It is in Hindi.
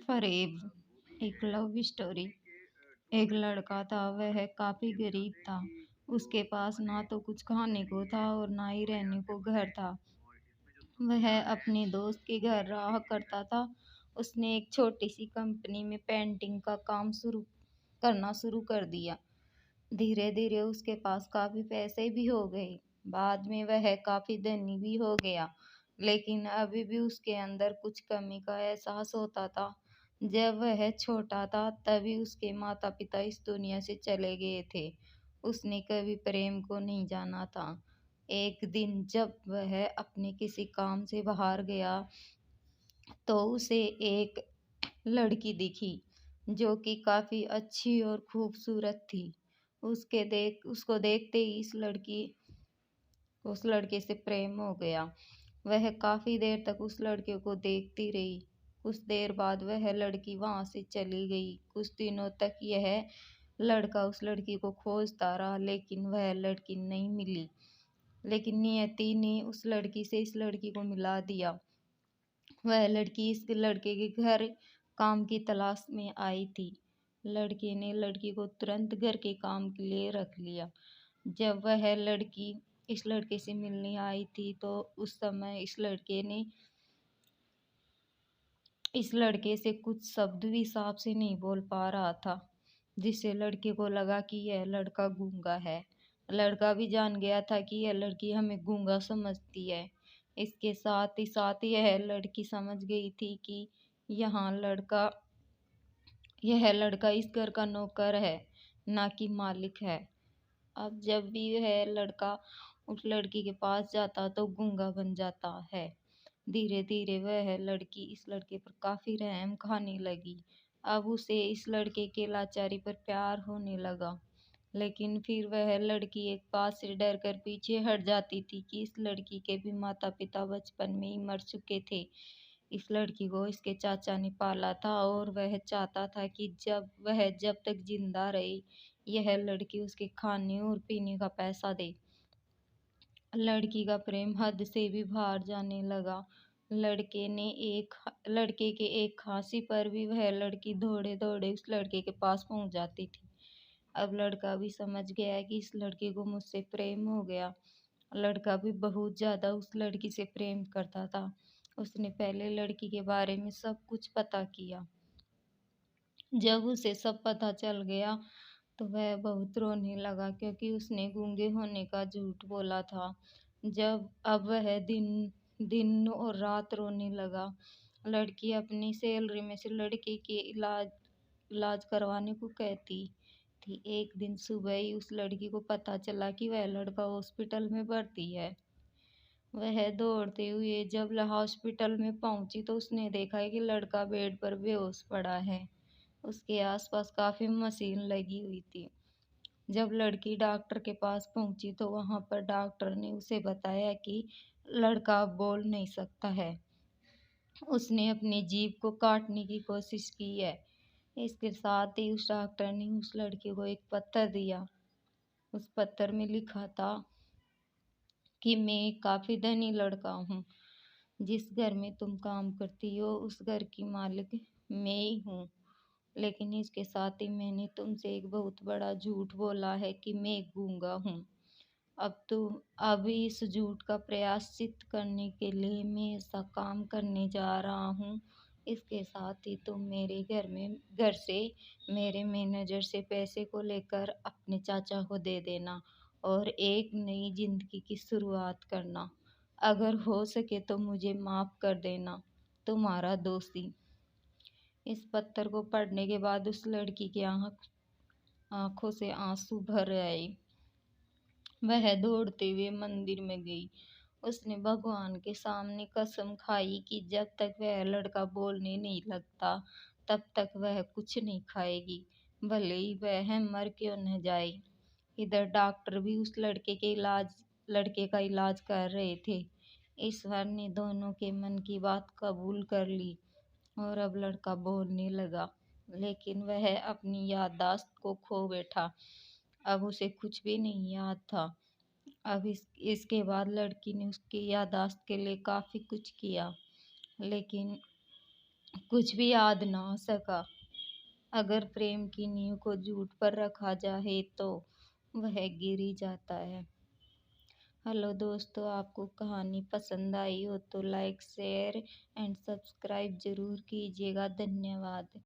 फरेब एक लव स्टोरी। एक लड़का था, वह काफी गरीब था। उसके पास ना तो कुछ खाने को था और ना ही रहने को घर था। वह अपने दोस्त के घर रहा करता था। उसने एक छोटी सी कंपनी में पेंटिंग का काम शुरू करना शुरू कर दिया। धीरे धीरे उसके पास काफी पैसे भी हो गए। बाद में वह काफी धनी भी हो गया। लेकिन अभी भी उसके अंदर कुछ कमी का एहसास होता था। जब वह छोटा था तभी उसके माता पिता इस दुनिया से चले गए थे। उसने कभी प्रेम को नहीं जाना था। एक दिन जब वह अपने किसी काम से बाहर गया तो उसे एक लड़की दिखी जो कि काफी अच्छी और खूबसूरत थी। उसको देखते ही उस लड़के से प्रेम हो गया। वह काफी देर तक उस लड़के को देखती रही। कुछ देर बाद वह लड़की वहां से चली गई। कुछ दिनों तक यह लड़का उस लड़की को खोजता रहा, लेकिन वह लड़की नहीं मिली। लेकिन नियति ने उस लड़की से इस लड़की को मिला दिया। वह लड़की इस लड़के के घर काम की तलाश में आई थी। लड़के ने लड़की को तुरंत घर के काम के लिए रख लिया। जब वह लड़की इस लड़के से मिलने आई थी तो उस समय इस लड़के से कुछ शब्द भी साफ से नहीं बोल पा रहा था, जिससे लड़के को लगा कि यह लड़का गूंगा है। लड़का भी जान गया था कि यह लड़की हमें गूंगा समझती है। इसके साथ ही यह लड़की समझ गई थी कि यहाँ लड़का यह लड़का इस घर का नौकर है, ना कि मालिक है। अब जब भी वह लड़का उस लड़की के पास जाता तो गूंगा बन जाता है। धीरे धीरे वह लड़की इस लड़के पर काफी रहम खाने लगी। अब उसे इस लड़के के लाचारी पर प्यार होने लगा। लेकिन फिर वह लड़की एक बात से डर कर पीछे हट जाती थी कि इस लड़की के भी माता पिता बचपन में ही मर चुके थे। इस लड़की को इसके चाचा ने पाला था और वह चाहता था कि जब तक जिंदा रहे यह लड़की उसके खाने और पीने का पैसा दे। लड़की का प्रेम हद से भी बाहर जाने लगा। लड़के के एक खांसी पर भी वह लड़की दौड़े दौड़े उस लड़के के पास पहुंच जाती थी। अब लड़का भी समझ गया कि इस लड़के को मुझसे प्रेम हो गया। लड़का भी बहुत ज्यादा उस लड़की से प्रेम करता था। उसने पहले लड़की के बारे में सब कुछ पता किया। जब उसे सब पता चल गया तो वह बहुत रोने लगा, क्योंकि उसने गूंगे होने का झूठ बोला था। जब अब वह दिन दिन और रात रोने लगा। लड़की अपनी सैलरी में से लड़के के इलाज करवाने को कहती थी। एक दिन सुबह ही उस लड़की को पता चला कि वह लड़का हॉस्पिटल में भर्ती है। वह दौड़ते हुए जब हॉस्पिटल में पहुंची तो उसने देखा है कि लड़का बेड पर बेहोश पड़ा है। उसके आसपास काफी मशीन लगी हुई थी। जब लड़की डॉक्टर के पास पहुंची तो वहां पर डॉक्टर ने उसे बताया कि लड़का अब बोल नहीं सकता है। उसने अपनी जीभ को काटने की कोशिश की है। इसके साथ ही उस डॉक्टर ने उस लड़की को एक पत्थर दिया। उस पत्थर में लिखा था कि मैं एक काफी धनी लड़का हूँ। जिस घर में तुम काम करती हो उस घर की मालिक मैं ही हूँ। लेकिन इसके साथ ही मैंने तुमसे एक बहुत बड़ा झूठ बोला है कि मैं गूंगा हूँ। अब इस झूठ का प्रायश्चित करने के लिए मैं ऐसा काम करने जा रहा हूँ। इसके साथ ही तुम मेरे घर से मेरे मैनेजर से पैसे को लेकर अपने चाचा को दे देना और एक नई जिंदगी की शुरुआत करना। अगर हो सके तो मुझे माफ कर देना। तुम्हारा दोस्ती। इस पत्थर को पढ़ने के बाद उस लड़की की आंखों से आंसू भर आए। वह दौड़ते हुए मंदिर में गई। उसने भगवान के सामने कसम खाई कि जब तक वह लड़का बोलने नहीं लगता तब तक वह कुछ नहीं खाएगी, भले ही वह मर क्यों न जाए। इधर डॉक्टर भी उस लड़के का इलाज कर रहे थे। ईश्वर ने दोनों के मन की बात कबूल कर ली और अब लड़का बोलने लगा। लेकिन वह अपनी याददाश्त को खो बैठा। अब उसे कुछ भी नहीं याद था। इसके बाद लड़की ने उसकी याददाश्त के लिए काफी कुछ किया, लेकिन कुछ भी याद ना सका। अगर प्रेम की नींव को झूठ पर रखा जाए तो वह गिर ही जाता है। हेलो दोस्तों, आपको कहानी पसंद आई हो तो लाइक शेयर एंड सब्सक्राइब जरूर कीजिएगा। धन्यवाद।